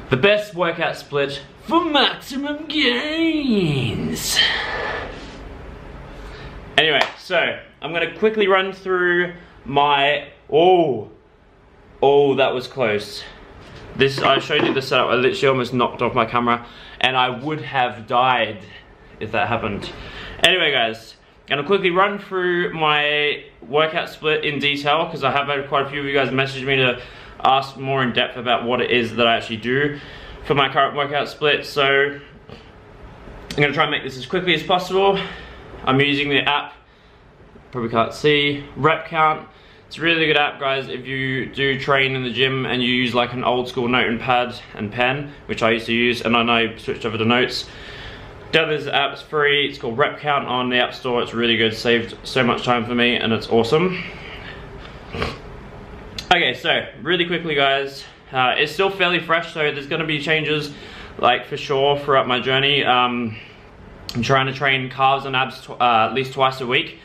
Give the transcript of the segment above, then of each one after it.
The best workout split for maximum gains. Anyway, so I'm gonna quickly run through my, oh, that was close. I showed you the setup, I literally almost knocked off my camera and I would have died if that happened. Anyway guys, I'm gonna quickly run through my workout split in detail because I have had quite a few of you guys message me to ask more in depth about what it is that I actually do for my current workout split. So I'm gonna try and make this as quickly as possible. I'm using the app, probably can't see, Rep Count. It's a really good app, guys, if you do train in the gym and you use like an old school notepad pad and pen, which I used to use, and I know switched over to Notes. Download this app, it's free, it's called Rep Count on the App Store. It's really good, saved so much time for me and it's awesome. Okay, so really quickly guys, it's still fairly fresh, so there's gonna be changes like for sure throughout my journey. I'm trying to train calves and abs at least twice a week.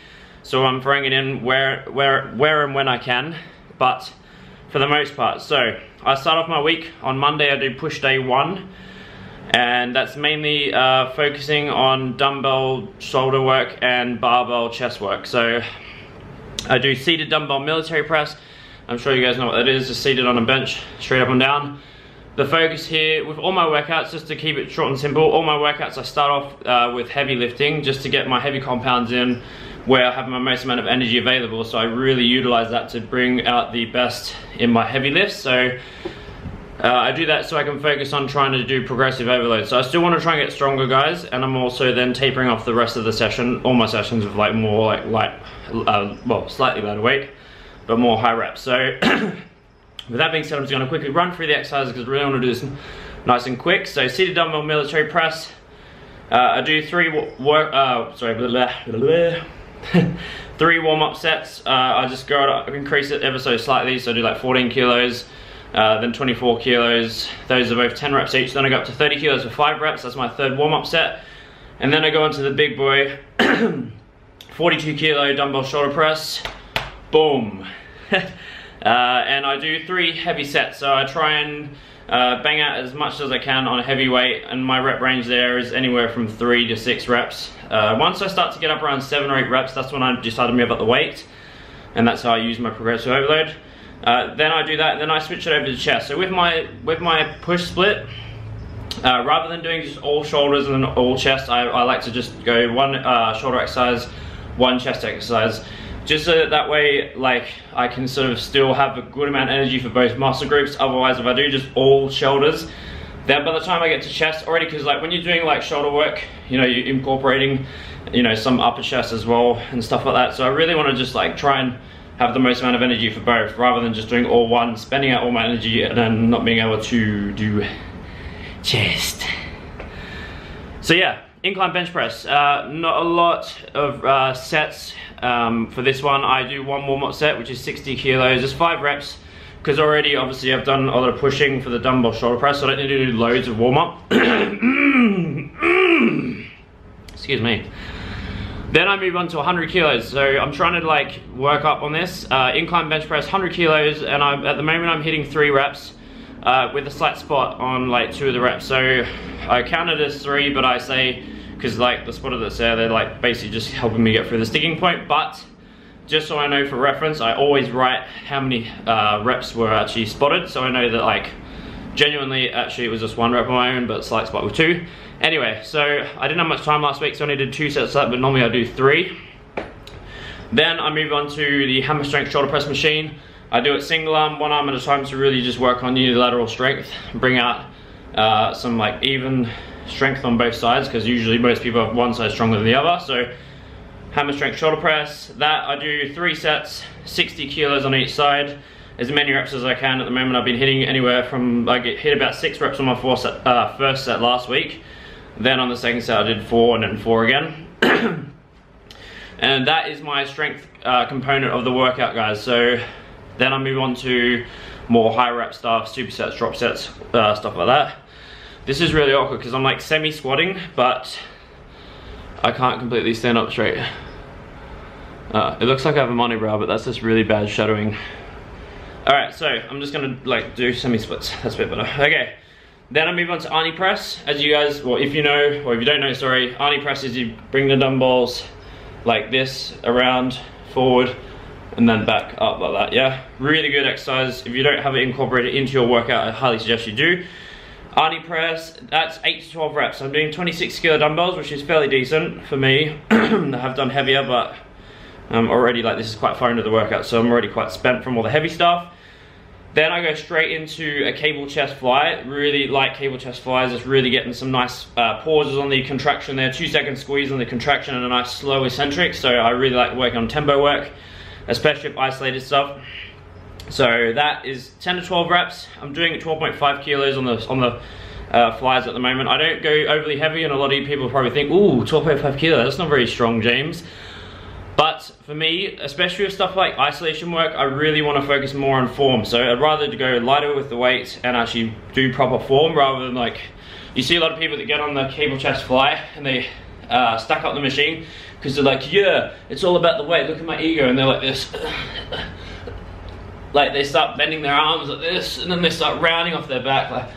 So I'm throwing it in where and when I can, but for the most part. So I start off my week on Monday. I do push day 1, and that's mainly focusing on dumbbell shoulder work and barbell chest work. So I do seated dumbbell military press. I'm sure you guys know what that is, just seated on a bench, straight up and down. The focus here with all my workouts, just to keep it short and simple, all my workouts I start off with heavy lifting, just to get my heavy compounds in, where I have my most amount of energy available. So I really utilize that to bring out the best in my heavy lifts. So I do that so I can focus on trying to do progressive overload. So I still want to try and get stronger, guys, and I'm also then tapering off the rest of the session, all my sessions with like more like light, well, slightly lighter weight, but more high reps. So with that being said, I'm just going to quickly run through the exercises because I really want to do this nice and quick. So seated dumbbell military press. I do 3 warm-up sets. I just go to increase it ever so slightly, so I do like 14 kilos, then 24 kilos. Those are both 10 reps each. Then I go up to 30 kilos for 5 reps. That's my 3rd warm-up set. And then I go on to the big boy, 42 kilo dumbbell shoulder press. Boom. And I do 3 heavy sets. So I try and bang out as much as I can on a heavy weight, and my rep range there is anywhere from 3 to 6 reps. Once I start to get up around 7 or 8 reps, that's when I decide to move up the weight, and that's how I use my progressive overload. Then I do that, then I switch it over to chest. So with my push split, rather than doing just all shoulders and all chest, I like to just go 1 shoulder exercise, 1 chest exercise. Just so that way, like, I can sort of still have a good amount of energy for both muscle groups. Otherwise, if I do just all shoulders, then by the time I get to chest already, because like when you're doing like shoulder work, you know, you're incorporating, you know, some upper chest as well and stuff like that. So I really want to just like try and have the most amount of energy for both, rather than just doing all one, spending out all my energy and then not being able to do chest. So yeah, incline bench press. Not a lot of sets. For this one, I do 1 warm-up set, which is 60 kilos, just 5 reps, because already, obviously, I've done a lot of pushing for the dumbbell shoulder press, so I don't need to do loads of warm-up. Excuse me. Then I move on to 100 kilos, so I'm trying to like work up on this. Incline bench press, 100 kilos, and at the moment I'm hitting 3 reps with a slight spot on like 2 of the reps. So I count it as 3, but I say, because like the spotter that's there, they're like basically just helping me get through the sticking point. But just so I know for reference, I always write how many reps were actually spotted, so I know that like genuinely actually it was just 1 rep on my own, but slight spot with 2. Anyway, so I didn't have much time last week, so I only did 2 sets of that, but normally I do 3. Then I move on to the hammer strength shoulder press machine. I do it single arm, 1 arm at a time, to really just work on unilateral strength, bring out some like even strength on both sides, because usually most people have one side stronger than the other. So hammer strength shoulder press, that I do 3 sets, 60 kilos on each side, as many reps as I can. At the moment I've been hitting anywhere from, I hit about 6 reps on my first set last week. Then on the second set I did 4 and then 4 again. And that is my strength component of the workout, guys. So then I move on to more high rep stuff, supersets, drop sets, stuff like that. This is really awkward because I'm like semi-squatting, but I can't completely stand up straight. It looks like I have a monobrow, but that's just really bad shadowing. Alright, so I'm just gonna like do semi-splits. That's a bit better. Okay, Then I move on to Arnie press. As you guys, well, if you know, or if you don't know, sorry, Arnie press is you bring the dumbbells like this, around, forward, and then back up like that, yeah? Really good exercise. If you don't have it incorporated into your workout, I highly suggest you do. Arnie press, that's 8 to 12 reps. I'm doing 26 kilo dumbbells, which is fairly decent for me. I have done heavier, but already, like, this is quite far into the workout, so I'm already quite spent from all the heavy stuff. Then I go straight into a cable chest fly. Really like cable chest flies. It's really getting some nice pauses on the contraction there. 2-second squeeze on the contraction and a nice slow eccentric. So I really like working on tempo work, especially if isolated stuff. So that is 10 to 12 reps. I'm doing 12.5 kilos on the flies at the moment. I don't go overly heavy, and a lot of you people probably think, ooh, 12.5 kilos, that's not very strong, James. But for me, especially with stuff like isolation work, I really want to focus more on form. So I'd rather go lighter with the weight and actually do proper form, rather than, like, you see a lot of people that get on the cable chest fly and they stack up the machine because they're like, yeah, it's all about the weight, look at my ego, and they're like this. Like, they start bending their arms like this, and then they start rounding off their back. Like,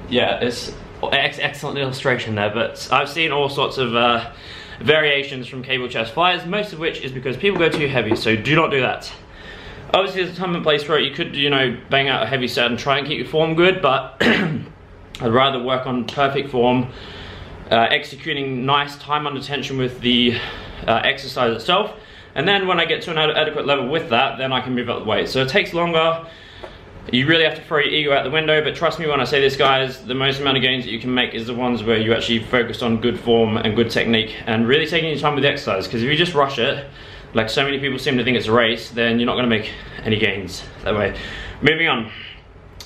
yeah, it's excellent illustration there. But I've seen all sorts of variations from cable chest flies, most of which is because people go too heavy, so do not do that. Obviously, there's a time and place for it. You could, you know, bang out a heavy set and try and keep your form good, but I'd rather work on perfect form, executing nice time under tension with the exercise itself. And then when I get to an adequate level with that, then I can move up the weight. So it takes longer. You really have to throw your ego out the window, but trust me when I say this, guys, the most amount of gains that you can make is the ones where you actually focus on good form and good technique and really taking your time with the exercise. Because if you just rush it, like so many people seem to think it's a race, then you're not going to make any gains that way. Moving on.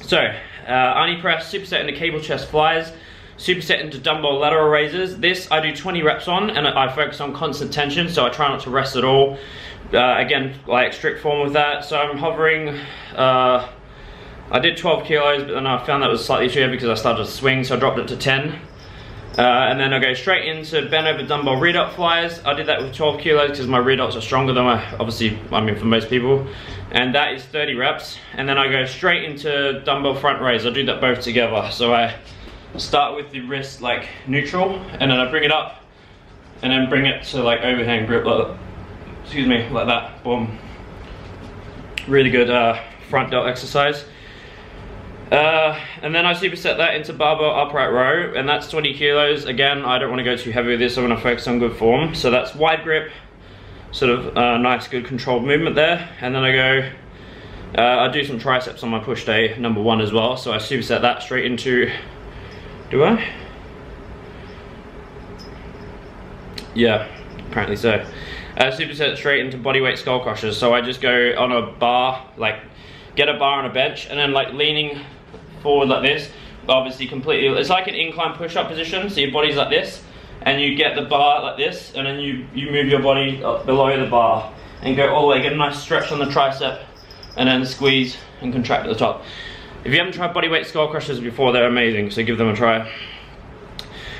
So, Arnie press, superset into cable chest flies, superset into dumbbell lateral raises. This I do 20 reps on, and I focus on constant tension, so I try not to rest at all. Again, like strict form with that. So I'm hovering, I did 12 kilos, but then I found that was slightly too heavy because I started to swing, so I dropped it to 10. And then I go straight into bent over dumbbell rear delt flies. I did that with 12 kilos because my rear delts are stronger than for most people. And that is 30 reps. And then I go straight into dumbbell front raise. I do that both together. So I start with the wrist like neutral, and then I bring it up, and then bring it to like overhand grip, like, excuse me, like that, boom. Really good front delt exercise. And then I superset that into barbell upright row, and that's 20 kilos. Again, I don't want to go too heavy with this. I want to focus on good form. So that's wide grip, sort of nice, good controlled movement there. And then I go, I do some triceps on my push day number 1 as well. So I superset that straight into, do I? Yeah, apparently so. Superset straight into bodyweight skull crushers. So I just go on a bar, like get a bar on a bench, and then like leaning forward like this, obviously completely, it's like an incline push-up position, so your body's like this, and you get the bar like this, and then you move your body up below the bar, and go all the way, get a nice stretch on the tricep, and then squeeze and contract at the top. If you haven't tried bodyweight skull crushers before, they're amazing, so give them a try.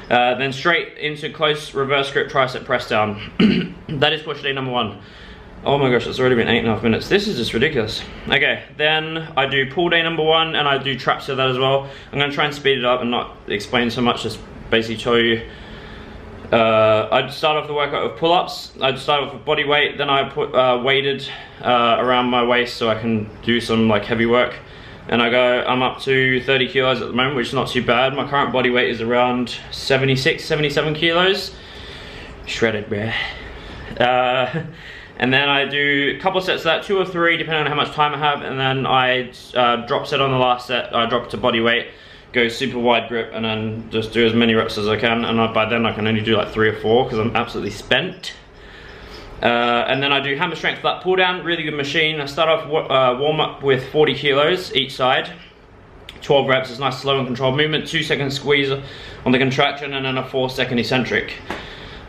Then straight into close reverse grip tricep press down. That is push day number 1. Oh my gosh, it's already been 8.5 minutes. This is just ridiculous. Okay, then I do pull day number 1, and I do traps to that as well. I'm gonna try and speed it up and not explain so much, just basically show you. I'd start off the workout with pull-ups. I'd start off with body weight, then I put weighted around my waist so I can do some like heavy work. And I'm up to 30 kilos at the moment, which is not too bad. My current body weight is around 76, 77 kilos. Shredded, bruh. And then I do a couple sets of that, 2 or 3, depending on how much time I have. And then I drop set on the last set. I drop it to body weight, go super wide grip, and then just do as many reps as I can. And by then I can only do like 3 or 4 because I'm absolutely spent. And then I do hammer strength flat pull down, really good machine. I start off warm up with 40 kilos each side. 12 reps, it's nice slow and controlled movement, 2-second squeeze on the contraction, and then a 4-second eccentric.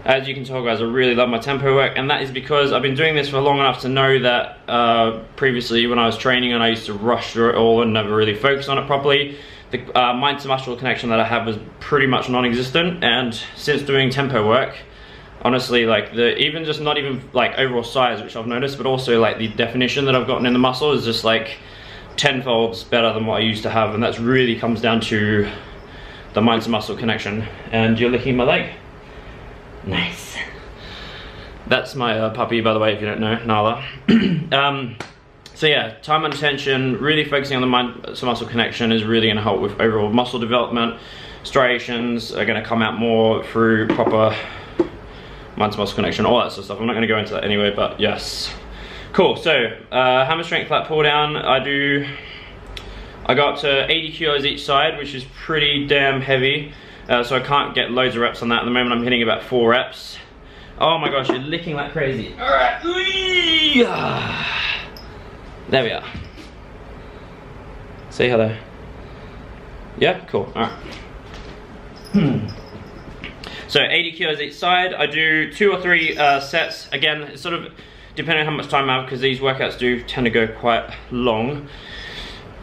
As you can tell, guys, I really love my tempo work, and that is because I've been doing this for long enough to know that previously when I was training and I used to rush through it all and never really focus on it properly, the mind to muscle connection that I have was pretty much non-existent. And since doing tempo work, honestly, like even just not even like overall size, which I've noticed, but also like the definition that I've gotten in the muscle is just like tenfolds better than what I used to have. And that's really comes down to the mind to muscle connection. And you're licking my leg. Nice. That's my puppy, by the way, if you don't know, Nala. So yeah, time and attention, really focusing on the mind to muscle connection is really going to help with overall muscle development. Striations are going to come out more through proper mind to muscle connection, all that sort of stuff. I'm not going to go into that anyway, but yes. Cool, so hammer strength lat pull down, I go up to 80 kilos each side, which is pretty damn heavy. So I can't get loads of reps on that. At the moment I'm hitting about 4 reps. Oh my gosh, you're licking like crazy. All right. There we are. Say hello. Yeah, cool, all right. So 80 kilos each side. I do 2 or 3 sets. Again, it's sort of depending on how much time I have, because these workouts do tend to go quite long.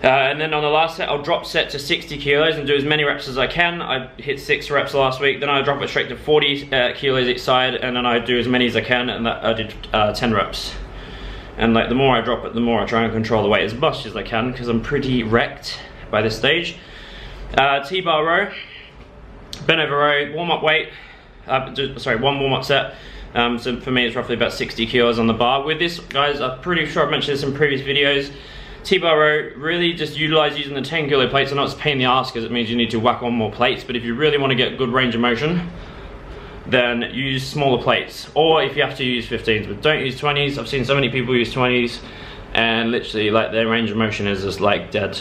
And then on the last set, I'll drop set to 60 kilos and do as many reps as I can. I hit 6 reps last week, then I drop it straight to 40 kilos each side, and then I do as many as I can, and that I did 10 reps. And like the more I drop it, the more I try and control the weight as much as I can, because I'm pretty wrecked by this stage. T-bar row, bent over row, warm-up weight, sorry, 1 warm-up set. So for me it's roughly about 60 kilos on the bar. With this, guys, I'm pretty sure I've mentioned this in previous videos, T-bar row, really just utilize using the 10 kilo plates. I know it's a pain in the ass because it means you need to whack on more plates, but if you really want to get good range of motion, then use smaller plates, or if you have to use 15s, but don't use 20s. I've seen so many people use 20s and literally like their range of motion is just like dead.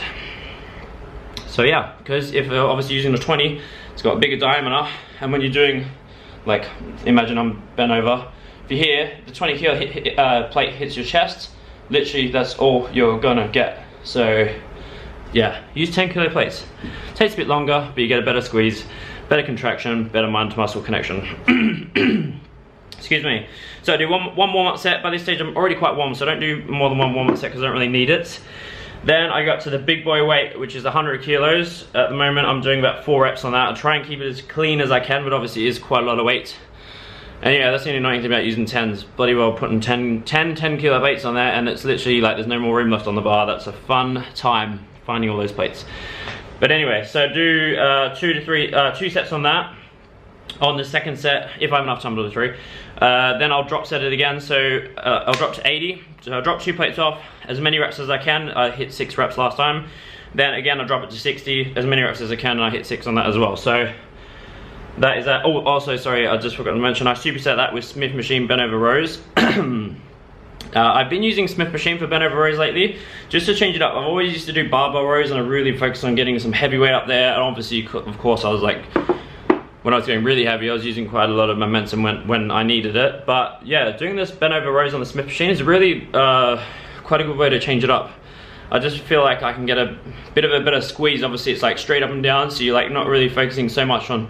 So yeah, because if you're obviously using the 20, it's got a bigger diameter, and when you're doing, like, imagine I'm bent over, if you hear the 20 kilo plate hits your chest, literally that's all you're gonna get. So yeah, use 10 kilo plates. Takes a bit longer, but you get a better squeeze, better contraction, better mind to muscle connection. Excuse me. So I do one warm-up set. By this stage I'm already quite warm, so I don't do more than 1 warm-up set because I don't really need it. Then I go up to the big boy weight, which is 100 kilos. At the moment I'm doing about 4 reps on that. I try and keep it as clean as I can, but obviously it is quite a lot of weight. And yeah, that's the only annoying thing about using 10s. Bloody well putting 10 kilo weights on there, and it's literally like there's no more room left on the bar. That's a fun time finding all those plates. But anyway, so do 2 sets on that. On the second set, if I have enough time to do 3, then I'll drop set it again. So I'll drop to 80. So I'll drop 2 plates off, as many reps as I can. I hit 6 reps last time. Then again, I'll drop it to 60, as many reps as I can, and I hit 6 on that as well. So that is that. Oh, also, sorry, I just forgot to mention, I superset that with Smith machine bent over rows. I've been using Smith machine for bent over rows lately, just to change it up. I've always used to do barbell rows, and I really focused on getting some heavy weight up there. And obviously, of course, I was like, when I was going really heavy, I was using quite a lot of momentum when I needed it. But yeah, doing this bent over rows on the Smith machine is really quite a good way to change it up. I just feel like I can get a bit of a better squeeze. Obviously, it's like straight up and down, so you're like not really focusing so much on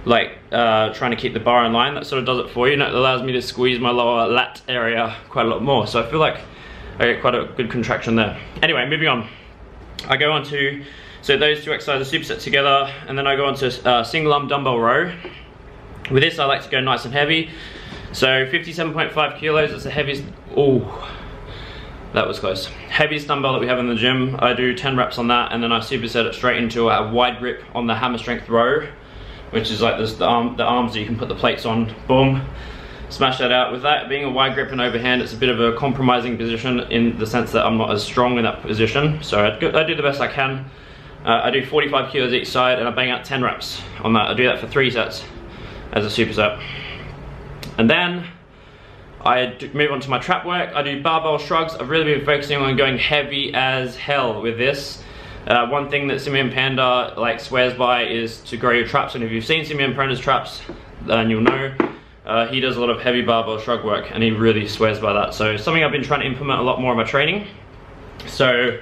like trying to keep the bar in line. That sort of does it for you, and it allows me to squeeze my lower lat area quite a lot more. So I feel like I get quite a good contraction there. Anyway, moving on. I go on to, so those 2 exercises superset together, and then I go on to single arm dumbbell row. With this, I like to go nice and heavy. So 57.5 kilos, it's the heaviest, oh, that was close. Heaviest dumbbell that we have in the gym. I do 10 reps on that, and then I superset it straight into a wide grip on the hammer strength row, which is like this, the arms that you can put the plates on, boom. Smash that out. With that being a wide grip and overhand, it's a bit of a compromising position in the sense that I'm not as strong in that position. So I do the best I can. I do 45 kilos each side, and I bang out 10 reps on that. I do that for 3 sets as a superset. And then I move on to my trap work. I do barbell shrugs. I've really been focusing on going heavy as hell with this. One thing that Simeon Panda like swears by is to grow your traps, and if you've seen Simeon Panda's traps, then you'll know he does a lot of heavy barbell shrug work, and he really swears by that. So something I've been trying to implement a lot more in my training. So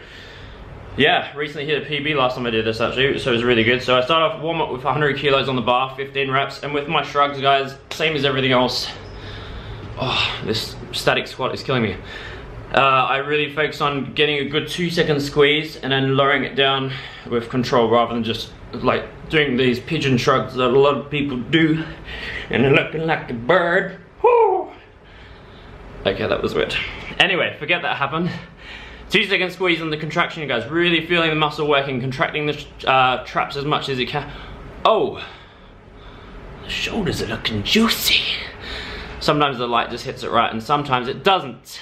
yeah, recently hit a PB last time I did this actually, so it was really good. So I start off warm up with 100 kilos on the bar, 15 reps, and with my shrugs, guys, same as everything else. Oh, this static squat is killing me. I really focus on getting a good 2-second squeeze and then lowering it down with control, rather than just like doing these pigeon shrugs that a lot of people do and they're looking like a bird. Woo! Okay, that was weird. Anyway, forget that happened. 2-second squeeze and the contraction, you guys, really feeling the muscle working, contracting the traps as much as you can. Oh, the shoulders are looking juicy. Sometimes the light just hits it right and sometimes it doesn't.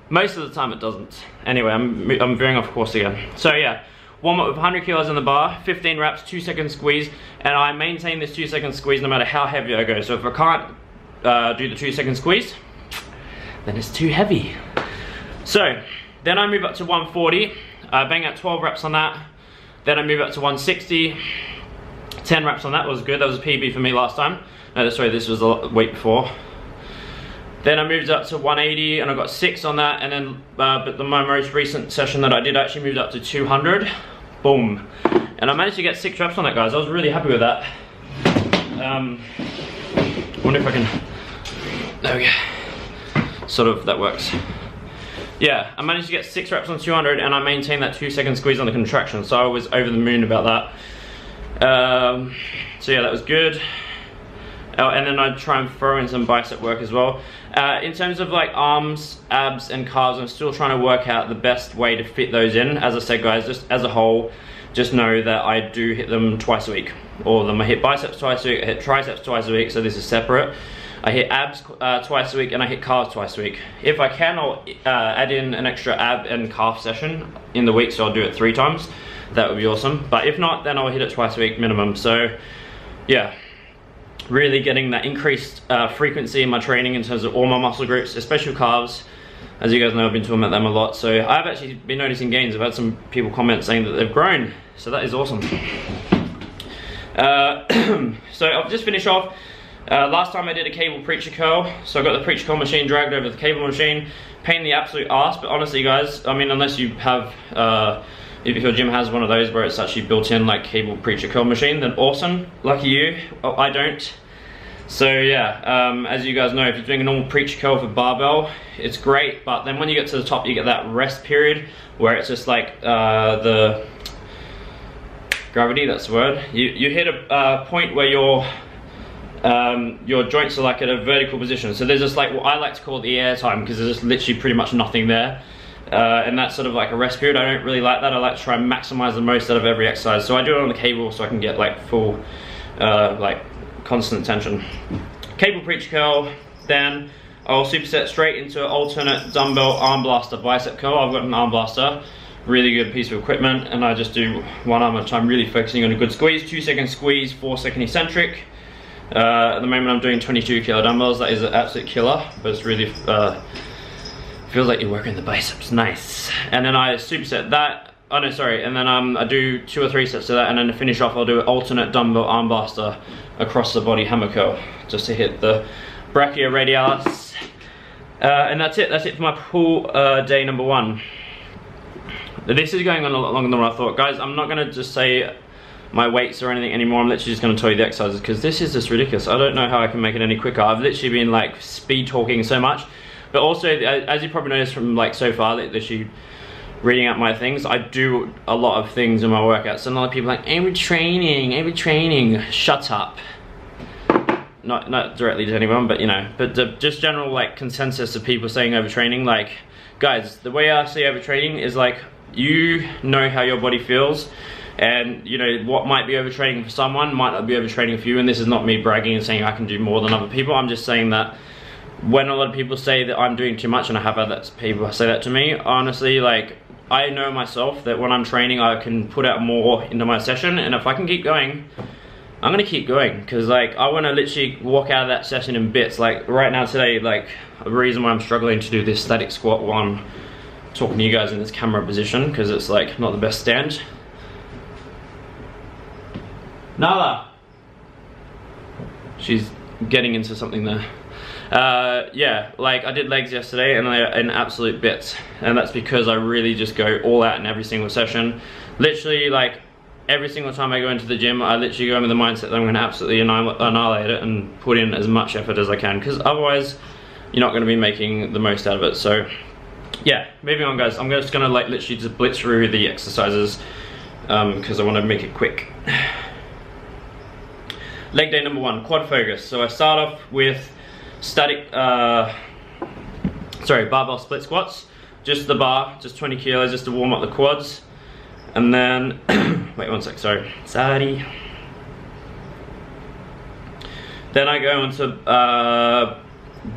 Most of the time it doesn't. Anyway, I'm veering off course again. So yeah, warm up with 100 kilos in the bar, 15 reps, 2-second squeeze, and I maintain this 2-second squeeze no matter how heavy I go. So if I can't do the 2-second squeeze, then it's too heavy. So then I move up to 140, bang out 12 reps on that. Then I move up to 160, 10 reps on that. Was good. That was a PB for me last time. No, sorry, this was the week before. Then I moved up to 180 and I got 6 on that, and then but my most recent session that I did actually moved up to 200. Boom. And I managed to get 6 reps on that, guys. I was really happy with that. Wonder if I can, there we go. Sort of, that works. Yeah, I managed to get 6 reps on 200 and I maintained that 2-second squeeze on the contraction. So I was over the moon about that. So yeah, that was good. Oh, and then I'd try and throw in some bicep work as well. In terms of like arms, abs, and calves, I'm still trying to work out the best way to fit those in. As I said, guys, just as a whole, just know that I do hit them twice a week. All of them. I hit biceps twice a week, I hit triceps twice a week, so this is separate. I hit abs twice a week, and I hit calves twice a week. If I can, I'll add in an extra ab and calf session in the week, so I'll do it 3 times. That would be awesome. But if not, then I'll hit it twice a week minimum. So yeah, really getting that increased frequency in my training in terms of all my muscle groups, especially calves. As you guys know, I've been talking about them a lot. So I've actually been noticing gains. I've had some people comment saying that they've grown. So that is awesome. So I'll just finish off. Last time I did a cable preacher curl. So I got the preacher curl machine dragged over the cable machine. Pain in the absolute ass, but honestly guys, I mean, unless you have, if your gym has one of those where it's actually built in like cable preacher curl machine, then awesome, lucky you. I don't. So yeah, as you guys know, if you're doing a normal preacher curl for barbell, it's great, but then when you get to the top, you get that rest period where it's just like the gravity, that's the word. You hit a point where your joints are like at a vertical position. So there's just like what I like to call the air time, because there's just literally pretty much nothing there. And that's sort of like a rest period. I don't really like that. I like to try and maximize the most out of every exercise. So I do it on the cable so I can get like full, like constant tension. Cable preacher curl, then I'll superset straight into an alternate dumbbell arm blaster bicep curl. I've got an arm blaster, really good piece of equipment, and I just do 1 arm at a time, really focusing on a good squeeze, 2-second squeeze, 4-second eccentric. At the moment I'm doing 22 kilo dumbbells. That is an absolute killer, but it's really feels like you're working the biceps. Nice. And then I superset that. Oh no, sorry. And then I do 2 or 3 sets of that, and then to finish off I'll do an alternate dumbbell arm blaster across the body hammer curl, just to hit the brachioradialis. And that's it. That's it for my pull day number 1. This is going on a lot longer than what I thought, guys. I'm not gonna just say my weights or anything anymore. I'm literally just going to tell you the exercises, because this is just ridiculous. I don't know how I can make it any quicker. I've literally been like speed talking so much, but also as you probably noticed from like so far, literally reading out my things, I do a lot of things in my workouts, and a lot of people are like, every training, shut up. Not directly to anyone, but you know, but just general like consensus of people saying overtraining. Like, guys, the way I see overtraining is like, you know how your body feels. And you know, what might be overtraining for someone might not be overtraining for you. And this is not me bragging and saying I can do more than other people. I'm just saying that when a lot of people say that I'm doing too much, and I have had people say that to me, honestly, like, I know myself that when I'm training I can put out more into my session, and if I can keep going, I'm gonna keep going, because like I want to literally walk out of that session in bits. Like right now today, like the reason why I'm struggling to do this static squat while I'm talking to you guys in this camera position, because it's like not the best stand. Nala, she's getting into something there. Yeah, like I did legs yesterday and they're in absolute bits, and that's because I really just go all out in every single session. Literally, like every single time I go into the gym, I literally go in with the mindset that I'm going to absolutely annihilate it and put in as much effort as I can, because otherwise you're not going to be making the most out of it. So yeah, moving on, guys. I'm just going to like literally just blitz through the exercises because I want to make it quick. Leg day number 1, quad focus. So I start off with static, barbell split squats. Just the bar, just 20 kilos, just to warm up the quads. And then, wait one sec, sorry. Then I go into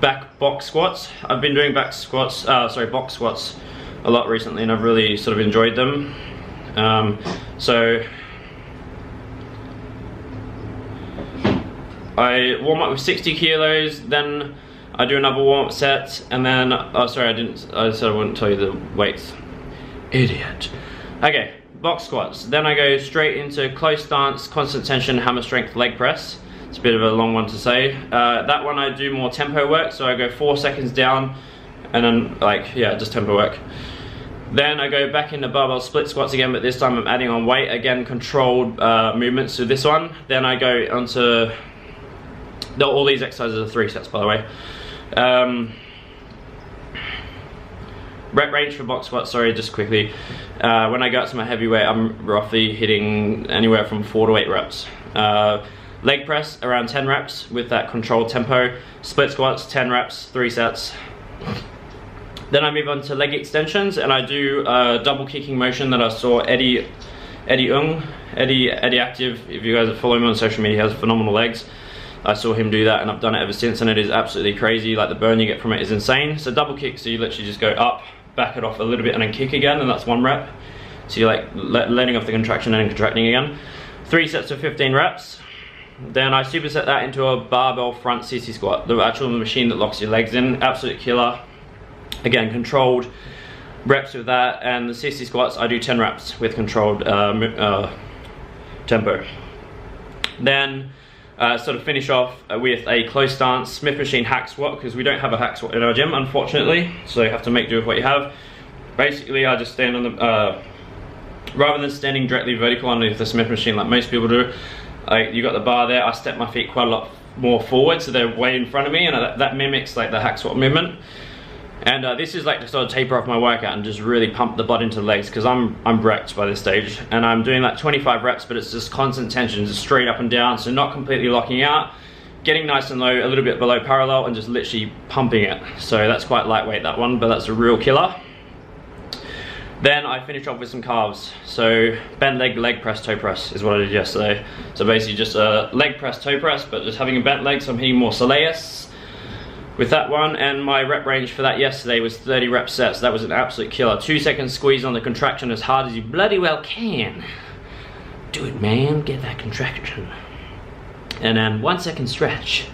back box squats. I've been doing box squats a lot recently, and I've really sort of enjoyed them. So I warm up with 60 kilos, then I do another warm-up set, and then, oh sorry, I said I wouldn't tell you the weights. Idiot. Okay, box squats. Then I go straight into close stance, constant tension, hammer strength leg press. It's a bit of a long one to say. That one I do more tempo work, so I go 4 seconds down, and then like, yeah, just tempo work. Then I go back into barbell split squats again, but this time I'm adding on weight, again controlled movements to this one. Then I go onto, all these exercises are 3 sets by the way. Rep range for box squats, sorry, just quickly. When I go up to my heavyweight, I'm roughly hitting anywhere from 4 to 8 reps. Leg press, around 10 reps with that controlled tempo. Split squats, 10 reps, 3 sets. Then I move on to leg extensions, and I do a double kicking motion that I saw Eddie Active, if you guys are following him on social media, he has phenomenal legs. I saw him do that, and I've done it ever since, and it is absolutely crazy. Like, the burn you get from it is insane. So double kick, so you literally just go up, back it off a little bit, and then kick again, and that's 1 rep. So you're like letting off the contraction and then contracting again. 3 sets of 15 reps. Then I superset that into a barbell front CC squat, the actual machine that locks your legs in. Absolute killer. Again, controlled reps with that, and the CC squats I do 10 reps with controlled tempo. Then sort of finish off with a close stance Smith machine hack squat, because we don't have a hack squat in our gym, unfortunately, so you have to make do with what you have. Basically, I just stand on the, rather than standing directly vertical underneath the Smith machine like most people do, you got the bar there, I step my feet quite a lot more forward, so they're way in front of me, and that mimics like the hack squat movement. And this is like to sort of taper off my workout and just really pump the blood into the legs, because I'm wrecked by this stage, and I'm doing like 25 reps, but it's just constant tension, just straight up and down, so not completely locking out, getting nice and low, a little bit below parallel, and just literally pumping it. So that's quite lightweight, that one, but that's a real killer. Then I finish off with some calves. So bent leg press, toe press is what I did yesterday. So basically just a leg press, toe press, but just having a bent leg, so I'm hitting more soleus with that one. And my rep range for that yesterday was 30 rep sets. That was an absolute killer. 2 second squeeze on the contraction as hard as you bloody well can. Do it, man, get that contraction. And then 1 second stretch.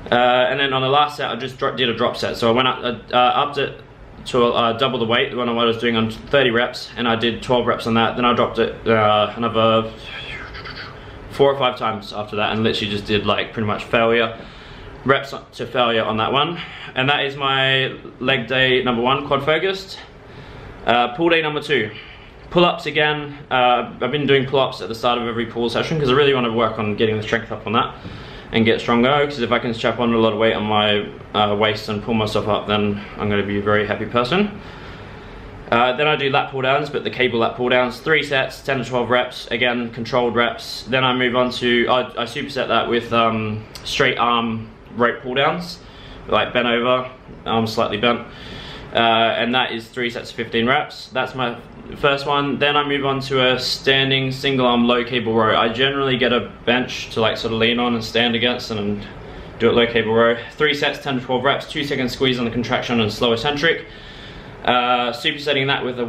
And then on the last set, I just did a drop set. So I went upped it to double the weight, the one I was doing on 30 reps, and I did 12 reps on that. Then I dropped it another 4 or 5 times after that, and literally just did like pretty much reps to failure on that one. And that is my leg day number 1, quad focused. Pull day number 2, pull-ups again. I've been doing pull-ups at the start of every pull session, because I really want to work on getting the strength up on that and get stronger, because if I can strap on a lot of weight on my waist and pull myself up, then I'm going to be a very happy person. Then I do lat pull downs, but the cable lat pull downs, 3 sets, 10 to 12 reps, again controlled reps. Then I move on to, I superset that with straight arm rope pull downs, like bent over, arms slightly bent, and that is 3 sets of 15 reps. That's my first one. Then I move on to a standing single arm low cable row. I generally get a bench to like sort of lean on and stand against, and do it low cable row. 3 sets, 10 to 12 reps, 2 second squeeze on the contraction and slow eccentric. Supersetting that with a